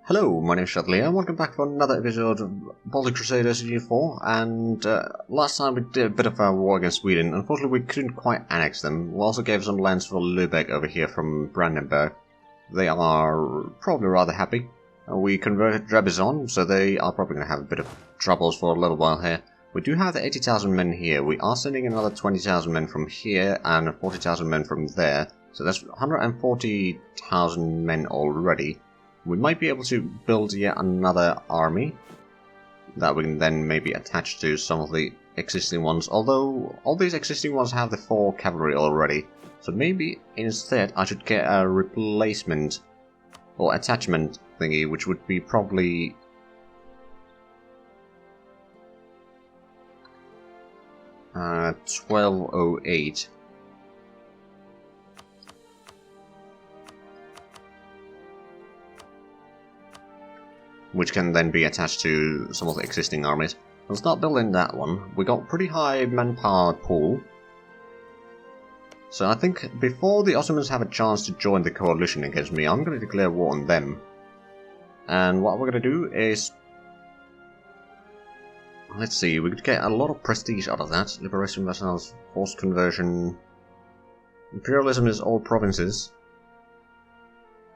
Hello, my name is Shadley and welcome back for another episode of Baltic Crusaders EU4, and last time we did a bit of a war against Sweden. Unfortunately we couldn't quite annex them. We also gave some lands for Lübeck over here from Brandenburg. They are probably rather happy. We converted Trebizond, so they are probably going to have a bit of troubles for a little while here. We do have the 80,000 men here. We are sending another 20,000 men from here and 40,000 men from there. So that's 140,000 men already. We might be able to build yet another army that we can then maybe attach to some of the existing ones, although all these existing ones have the 4 cavalry already. So maybe instead I should get a replacement or attachment thingy, which would be probably 1208. Which can then be attached to some of the existing armies. We'll start building that one. We got pretty high manpower pool. So I think before the Ottomans have a chance to join the coalition against me, I'm going to declare war on them. And what we're going to do is... let's see, we could get a lot of prestige out of that. Liberation vassals, forced conversion... Imperialism is all provinces.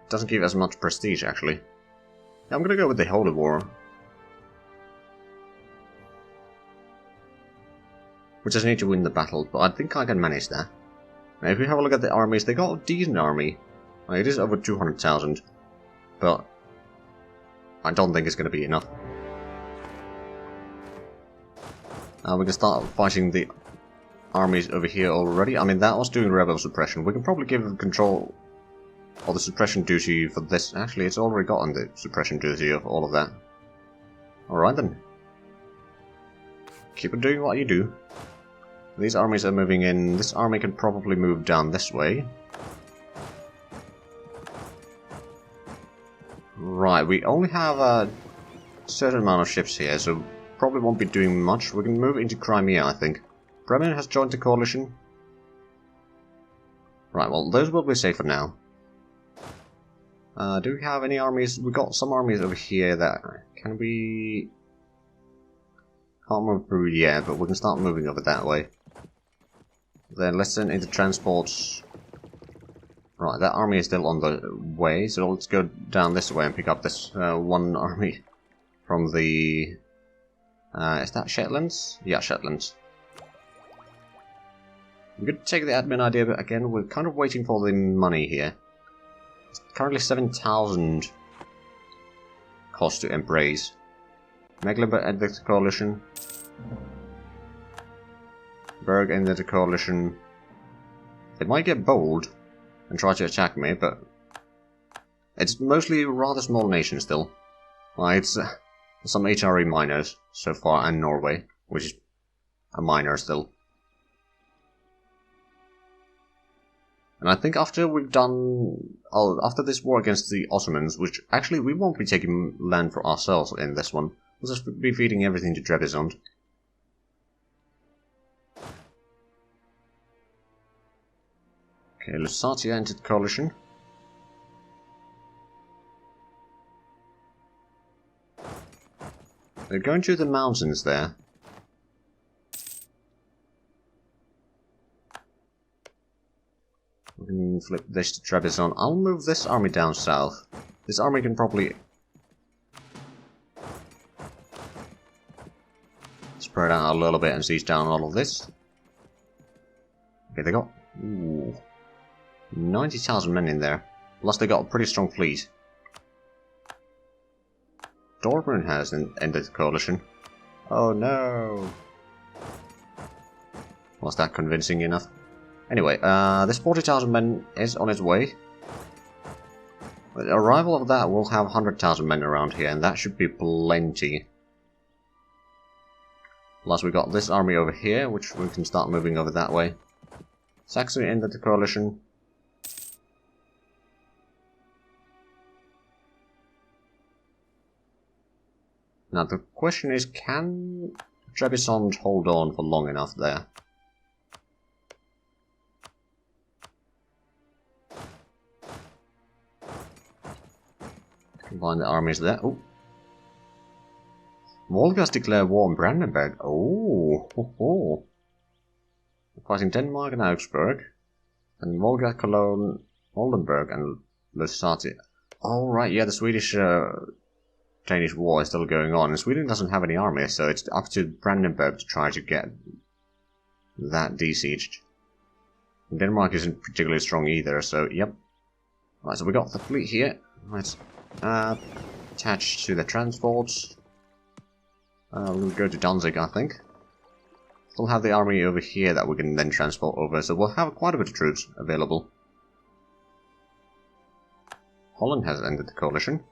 Doesn't give as much prestige actually. I'm gonna go with the Holy War. We just need to win the battle, but I think I can manage that. Now if we have a look at the armies, they got a decent army. It is over 200,000, but I don't think it's gonna be enough. We can start fighting the armies over here already. I mean, that was doing rebel suppression. We can probably give them control or the suppression duty for this. Actually, it's already gotten the suppression duty of all of that. Alright then. Keep on doing what you do. These armies are moving in. This army can probably move down this way. Right, we only have a certain amount of ships here, so probably won't be doing much. We can move into Crimea, I think. Bremen has joined the coalition. Right, well, those will be safe for now. Do we have any armies? We got some armies over here that can we... can't move through yet, but we can start moving over that way. Then let's send into transports. Right, that army is still on the way, so let's go down this way and pick up this one army from the... is that Shetlands? Yeah, Shetlands. We could take the admin idea, but again, we're kind of waiting for the money here. Currently 7,000 cost to embrace. Mecklenburg ended the coalition. Berg ended the coalition. They might get bold and try to attack me, but it's mostly a rather small nation still. Like, it's some HRE miners so far, and Norway, which is a minor still. And I think after we've done... after this war against the Ottomans, which actually we won't be taking land for ourselves in this one. We'll just be feeding everything to Trebizond. Okay, Lusatia entered coalition. They're going to the mountains there. We can flip this to Trebizond. I'll move this army down south. This army can probably spread out a little bit and seize down all of this. Okay, they got 90,000 men in there. Plus they got a pretty strong fleet. Dortmund has ended the coalition. Oh no! Was that convincing enough? Anyway, this 40,000 men is on its way. With the arrival of that, we'll have 100,000 men around here, and that should be plenty. Plus we got this army over here, which we can start moving over that way. Saxony ended the coalition. Now the question is, can Trebizond hold on for long enough there? combine the armies there. Oh. Volga's declared war on Brandenburg. Oh, ho, ho. Fighting Denmark and Augsburg. And Volga, Cologne, Oldenburg, and Lusati. Alright, yeah, the Swedish-Danish war is still going on. And Sweden doesn't have any army, so it's up to Brandenburg to try to get that desieged. Denmark isn't particularly strong either, so yep. Right, so we got the fleet here. Let's attach to the transports. We'll go to Danzig, I think. Still have the army over here that we can then transport over, so we'll have quite a bit of troops available. Holland has ended the coalition.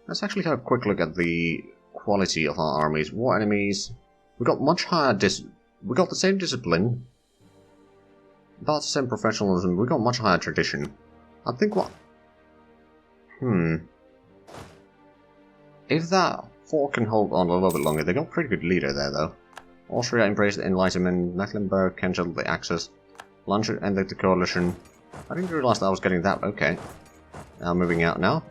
Let's actually have a quick look at the quality of our armies. War enemies. We got much higher we got the same discipline. About the same professionalism. We got much higher tradition. I think what... If that fort can hold on a little bit longer, they got a pretty good leader there though. Austria embraced the Enlightenment, Mecklenburg cancelled the Axis, Landshut ended the coalition. I didn't realize that I was getting that, okay. Now moving out now.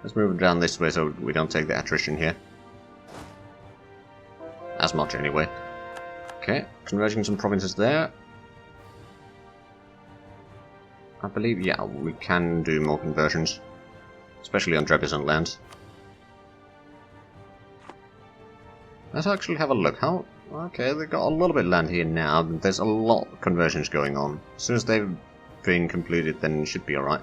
Let's move down this way so we don't take the attrition here. As much anyway. Okay, converging some provinces there. I believe, yeah, we can do more conversions. Especially on Trebizond lands. Let's actually have a look. How... Okay, they've got a little bit of land here now, but there's a lot of conversions going on. As soon as they've been completed, then it should be alright.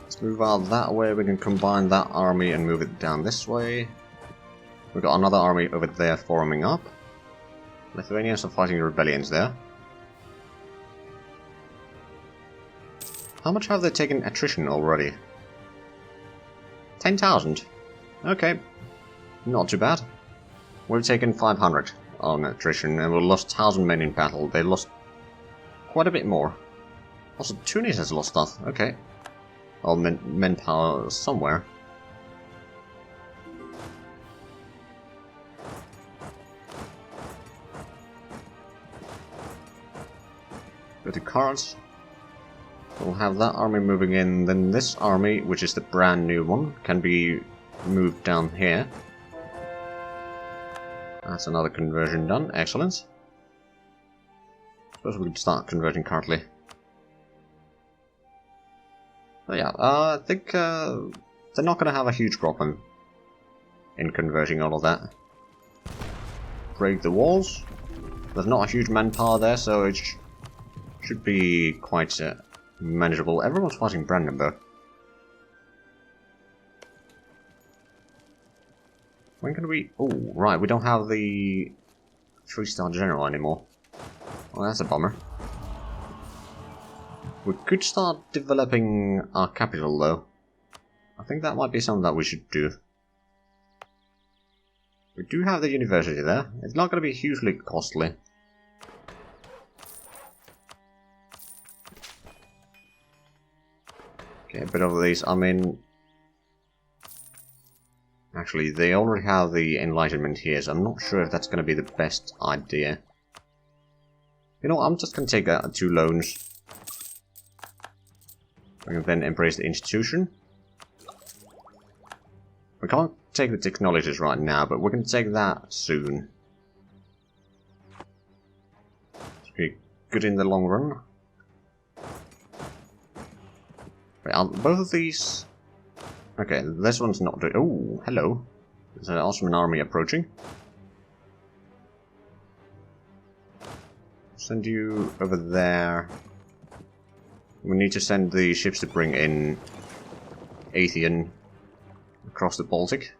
Let's move out that way. We can combine that army and move it down this way. We've got another army over there forming up. Lithuanians are fighting rebellions there. How much have they taken attrition already? 10,000. Okay. Not too bad. We've taken 500 on attrition and we've lost 1,000 men in battle. They lost quite a bit more. Also, Tunis has lost stuff. Okay. Or men power somewhere. Go to cards. We'll have that army moving in, then this army, which is the brand new one, can be moved down here. That's another conversion done, excellent. Suppose we can start converting currently. So yeah, I think they're not going to have a huge problem in converting all of that. Break the walls. There's not a huge manpower there, so it should be quite manageable. Everyone's fighting Brandenburg. When can we... Oh, right, we don't have the 3-star general anymore. Well, that's a bummer. We could start developing our capital, though. I think that might be something that we should do. We do have the university there. It's not going to be hugely costly. Okay, a bit of these. I mean... Actually, they already have the Enlightenment here, so I'm not sure if that's going to be the best idea. You know what, I'm just going to take 2 loans. We can then embrace the institution. We can't take the technologies right now, but we can take that soon. It's be good in the long run. Wait, both of these... Okay, this one's not doing... Oh, hello. There's an Ottoman army approaching. Send you over there. We need to send the ships to bring in Athenian across the Baltic.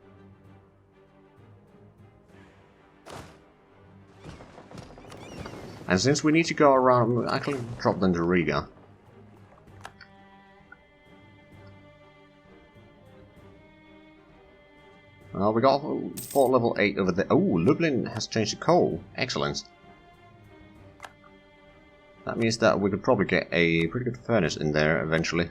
And since we need to go around, I can drop them to Riga. We got fort level 8 over there. Oh, Lublin has changed to coal. Excellent. That means that we could probably get a pretty good furnace in there eventually.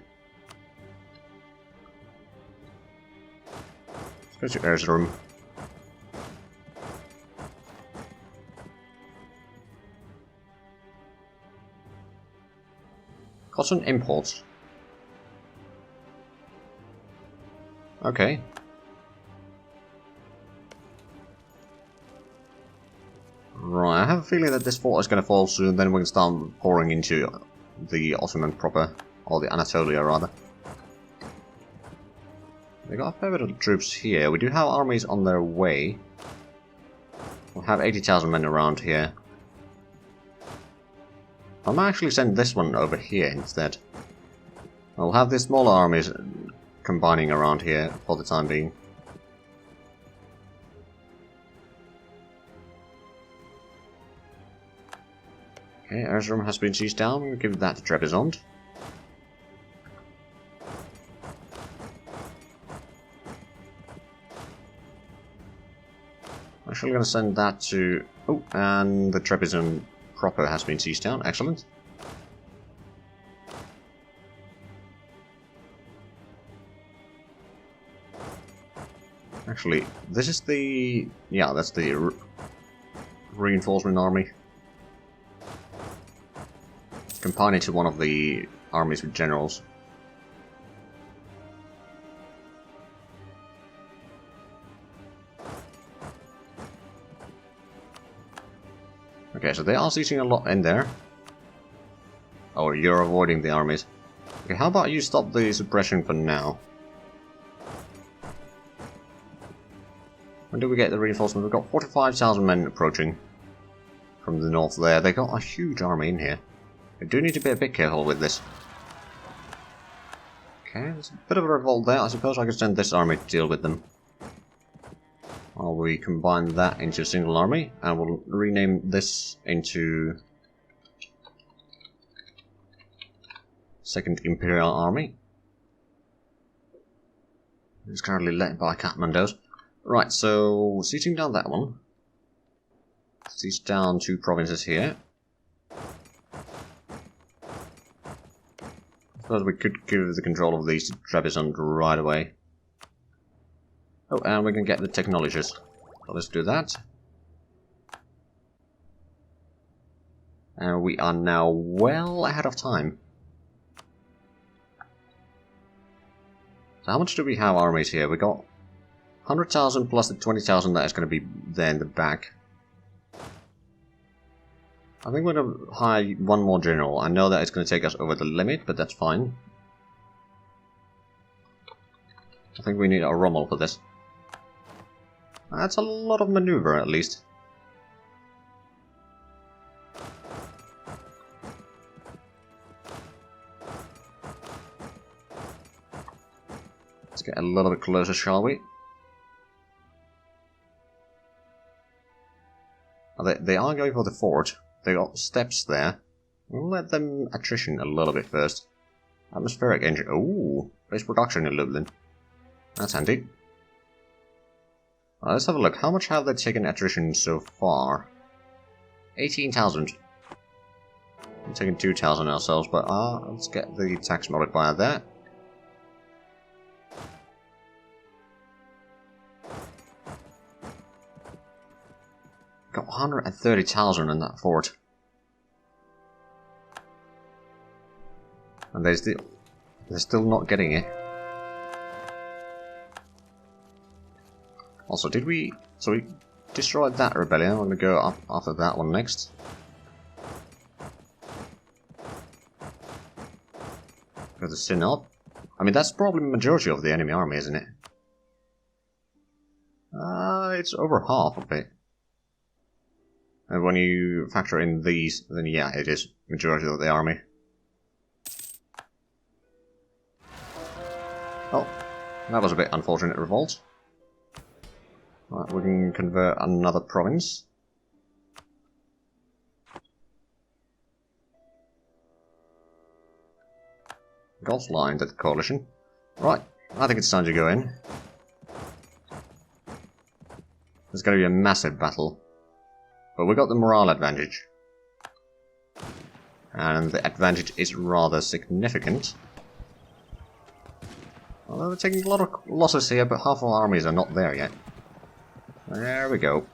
Go to Air's room. Cotton imports. Okay. Right, I have a feeling that this fort is going to fall soon, then we can start pouring into the Ottoman proper, or the Anatolia rather. We got a fair bit of troops here. We do have armies on their way. We'll have 80,000 men around here. I might actually send this one over here instead. I'll have the smaller armies combining around here for the time being. Okay, Erzurum has been seized down. We'll give that to Trebizond. Actually going to send that to... Oh, and the Trebizond proper has been seized down. Excellent. Actually, this is the... Yeah, that's the reinforcement army. Combine it to one of the armies with generals. Okay, so they are seizing a lot in there. Oh, you're avoiding the armies. Okay, how about you stop the suppression for now? When do we get the reinforcement? We've got 45,000 men approaching from the north there. They got a huge army in here. We do need to be a bit careful with this. Okay, there's a bit of a revolt there. I suppose I could send this army to deal with them. While we combine that into a single army, and we'll rename this into Second Imperial Army. It's currently led by Kathmandu. Right, so seizing down that one. Seize down 2 provinces here. I suppose we could give the control of these to Trebizond right away. Oh, and we can get the technologies. So let's do that. And we are now well ahead of time. So how much do we have armies here? We got 100,000 plus the 20,000 that is going to be there in the back. I think we're going to hire one more general. I know that it's going to take us over the limit, but that's fine. I think we need a Rommel for this. That's a lot of maneuver, at least. Let's get a little bit closer, shall we? Oh, they are going for the fort. They got steps there. We'll let them attrition a little bit first. Atmospheric engine. Ooh, base production in Lublin. That's handy. Let's have a look. How much have they taken attrition so far? 18,000. We're taking 2,000 ourselves, but let's get the tax modifier there. Got 130,000 in that fort. And they're still not getting it. Also, did we... So we destroyed that rebellion. I'm going to go up after that one next. Go to Synod. I mean, that's probably the majority of the enemy army, isn't it? It's over half of it. And when you factor in these, then yeah, it is majority of the army. Oh, that was a bit unfortunate revolt. Right, we can convert another province. Gulf line to the coalition. Right, I think it's time to go in. There's going to be a massive battle. But we got the morale advantage. And the advantage is rather significant. Although we're taking a lot of losses here, but half our armies are not there yet. There we go.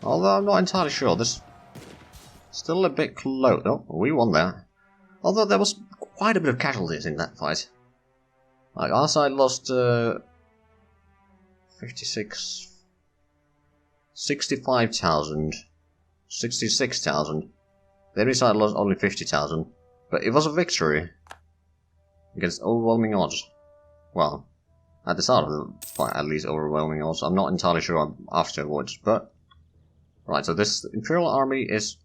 Although I'm not entirely sure, this still a bit close. Oh, we won that. Although there was quite a bit of casualties in that fight. Like, our side lost 56... 65,000. 66,000. The enemy side lost only 50,000. But it was a victory. Against overwhelming odds. Well, at the start of the fight, at least overwhelming odds. I'm not entirely sure afterwards, but... Right, so this Imperial army is...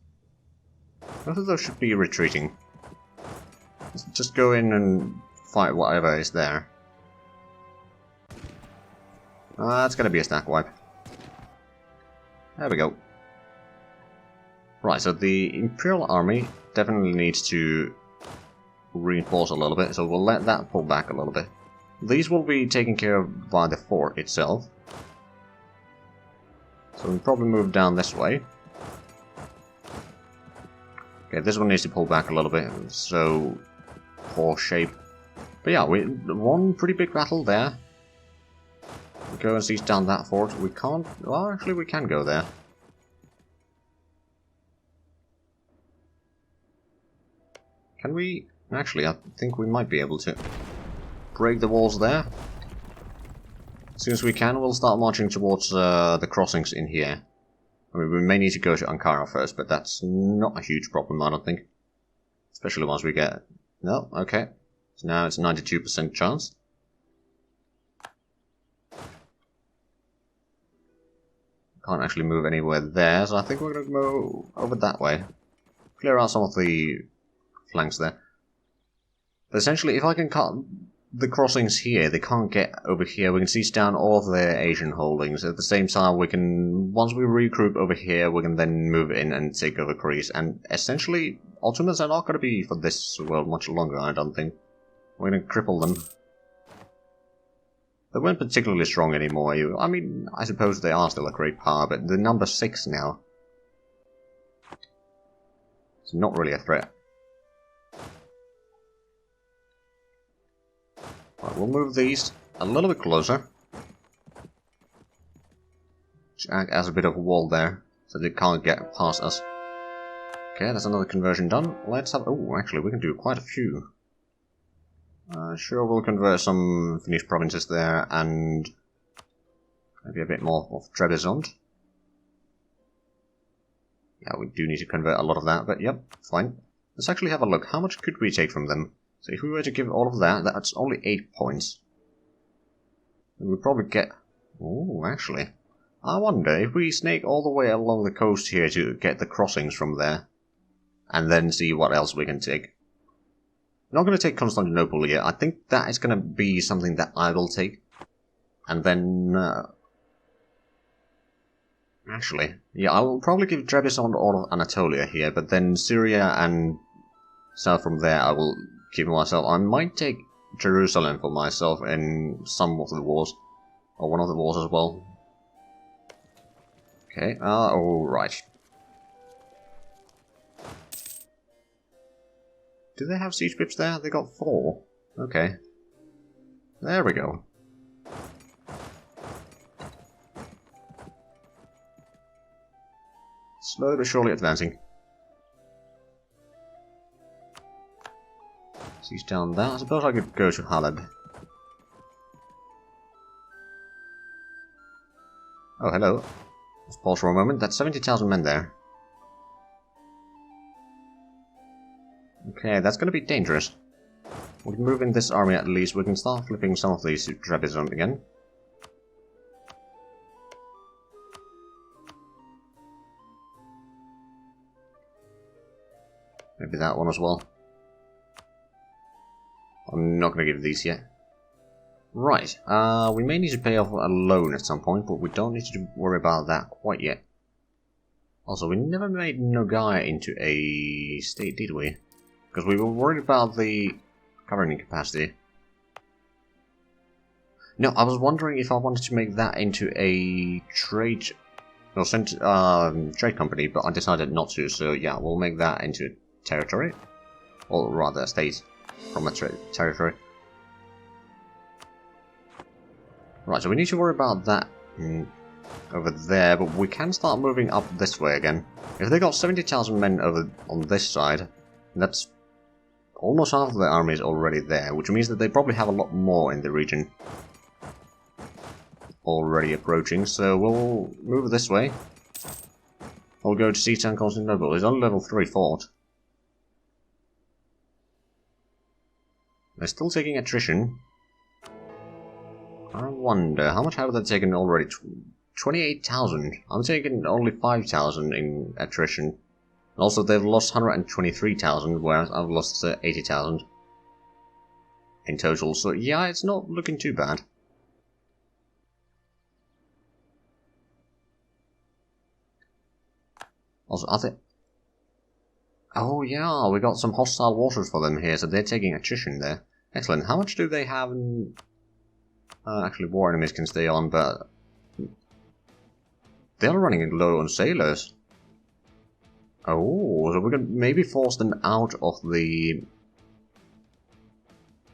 Both of those should be retreating. Let's just go in and fight whatever is there. That's gonna be a stack wipe. There we go. Right, so the Imperial army definitely needs to reinforce a little bit, so we'll let that pull back a little bit. These will be taken care of by the fort itself. So we'll probably move down this way. Okay, this one needs to pull back a little bit, so poor shape. But yeah, we won pretty big battle there. We'll go and siege down that fort. We can't... Well, actually we can go there. Can we... Actually, I think we might be able to break the walls there. As soon as we can, we'll start marching towards the crossings in here. I mean, we may need to go to Ankara first, but that's not a huge problem, I don't think. Especially once we get... No, okay. So now it's 92% chance. Can't actually move anywhere there, so I think we're going to go over that way. Clear out some of the flanks there. But essentially, if I can cut the crossings here, they can't get over here. We can seize down all of their Asian holdings. At the same time, we can, once we regroup over here, we can then move in and take over Greece. And essentially, Ottomans are not going to be for this world much longer, I don't think. We're going to cripple them. They weren't particularly strong anymore. I mean, I suppose they are still a great power, but they're number 6 now. It's not really a threat. Right, we'll move these a little bit closer. Just act as a bit of a wall there, so they can't get past us. Okay, that's another conversion done. Let's have... Oh, actually, we can do quite a few. Sure, we'll convert some Finnish provinces there, and maybe a bit more of Trebizond. Yeah, we do need to convert a lot of that, but yep, fine. Let's actually have a look. How much could we take from them? So if we were to give all of that, that's only 8 points. And we'd probably get... Oh, actually. I wonder if we snake all the way along the coast here to get the crossings from there. And then see what else we can take. I'm not going to take Constantinople yet. I think that is going to be something that I will take. And then... Actually, yeah, I will probably give Trebizond all of Anatolia here, but then Syria and south from there I will keep myself. I might take Jerusalem for myself in some of the wars, or one of the wars as well. Okay, alright. Do they have siege pips there? They got 4. Okay. There we go. Slowly but surely advancing. Siege down that. I suppose I could go to Haleb. Oh, hello. Let's pause for a moment. That's 70,000 men there. Okay, that's going to be dangerous. We can move in this army at least. We can start flipping some of these to Trebizond again. Maybe that one as well. I'm not going to give these yet. Right, we may need to pay off a loan at some point, but we don't need to worry about that quite yet. Also, we never made Nogai into a state, did we? Because we were worried about the governing capacity. No, I was wondering if I wanted to make that into a trade... No, trade company, but I decided not to, so yeah, we'll make that into territory. Or rather, a state from a territory. Right, so we need to worry about that over there, but we can start moving up this way again. If they got 70,000 men over on this side, that's almost half of the army is already there, which means that they probably have a lot more in the region already approaching, so we'll move this way. We'll go to Seatown Constantinople. It's only level 3 fort. They're still taking attrition. I wonder, how much have they taken already? 28,000. I'm taking only 5,000 in attrition. And also, they've lost 123,000, whereas I've lost 80,000 in total. So yeah, it's not looking too bad. Also, I think... Oh yeah, we got some hostile waters for them here, so they're taking attrition there. Excellent. How much do they have in... actually, war enemies can stay on, but... They're running low on sailors. Oh, so we can maybe force them out of the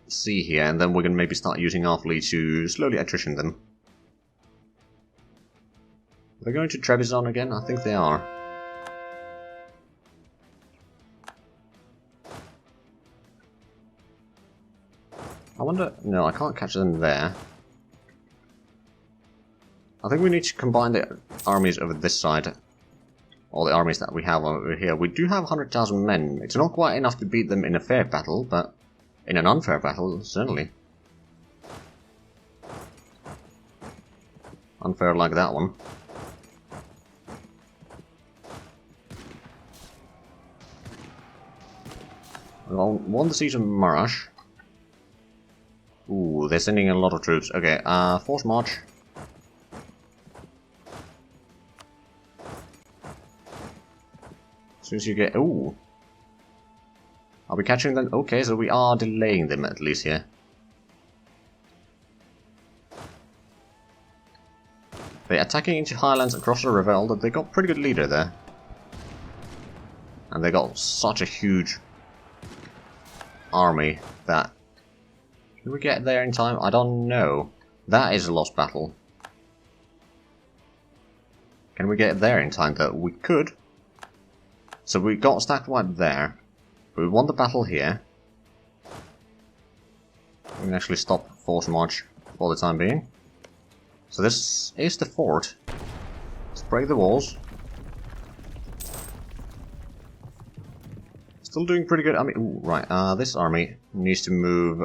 sea here, and then we can maybe start using our fleet to slowly attrition them. They're going to Trebizond again? I think they are. I wonder... No, I can't catch them there. I think we need to combine the armies over this side. All the armies that we have over here. We do have 100,000 men. It's not quite enough to beat them in a fair battle, but in an unfair battle, certainly. Unfair like that one. We won the siege of Marash. Ooh, they're sending a lot of troops. Okay, force march. As soon as you get... Ooh. Are we catching them? Okay, so we are delaying them at least here. They're attacking into highlands across the river, although they got a pretty good leader there. And they got such a huge army that... Can we get there in time? I don't know. That is a lost battle. Can we get there in time? That we could. So we got stacked right there. We won the battle here. We can actually stop force march for the time being. So this is the fort. Let's break the walls. Still doing pretty good. I mean, ooh, right. This army needs to move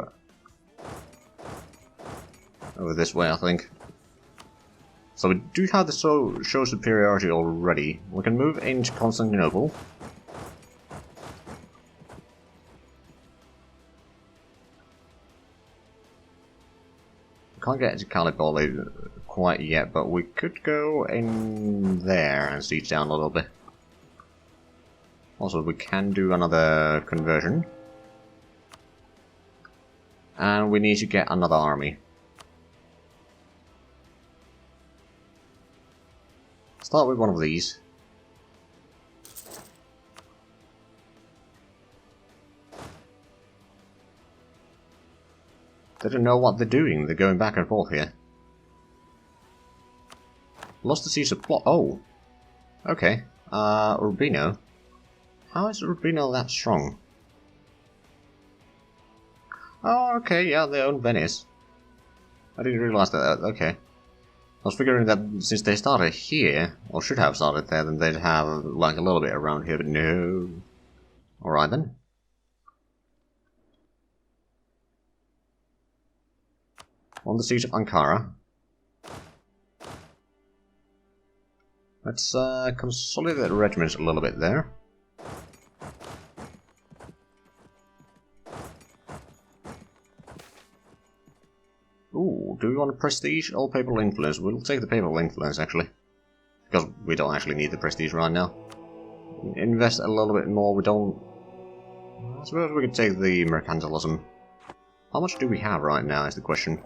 over this way, I think. So we do have the show superiority already. We can move into Constantinople. We can't get to Gallipoli quite yet, but we could go in there and siege down a little bit. Also, we can do another conversion. And we need to get another army. Start with one of these. They don't know what they're doing. They're going back and forth here. Lost the siege of plot. Oh. Okay. Urbino. How is Urbino that strong? Oh, okay. Yeah, they own Venice. I didn't realize that. Okay. I was figuring that since they started here, or should have started there, then they'd have like a little bit around here, but no. Alright then. On the siege of Ankara. Let's consolidate the regiments a little bit there. Ooh, do we want a prestige or papal influence? We'll take the papal influence, actually. Because we don't actually need the prestige right now. Invest a little bit more, we don't... I suppose we could take the mercantilism. How much do we have right now is the question.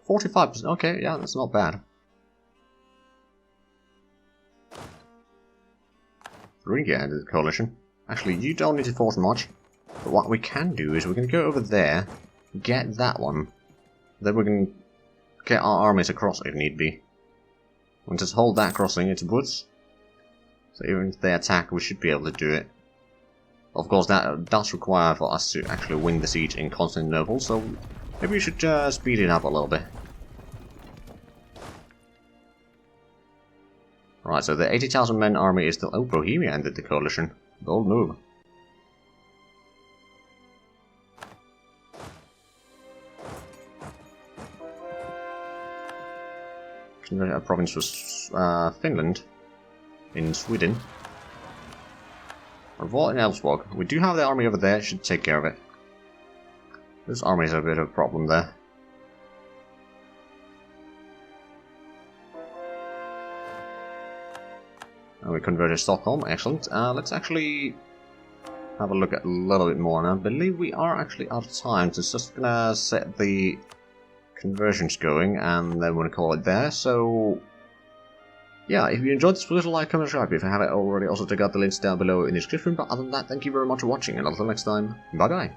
45%, okay, yeah, that's not bad. Thuringia ended the coalition. Actually, you don't need to force much. But what we can do is we can go over there, get that one. Then we can get our armies across if need be. We'll just hold that crossing, it's woods. So even if they attack, we should be able to do it. Of course, that does require for us to actually win the siege in Constantinople, so maybe we should speed it up a little bit. Right, so the 80,000 men army is still... Oh, Bohemia ended the coalition. Bold move. A province was Finland in Sweden. Revolt in Elfsborg. We do have the army over there, should take care of it. This army is a bit of a problem there. And we converted Stockholm, excellent. Let's actually have a look at a little bit more now. I believe we are actually out of time, so it's just gonna set the conversions going and then we're gonna call it there. So yeah, if you enjoyed this, please like, comment, subscribe if you haven't already. Also check out the links down below in the description. But other than that, thank you very much for watching, and until next time, bye bye.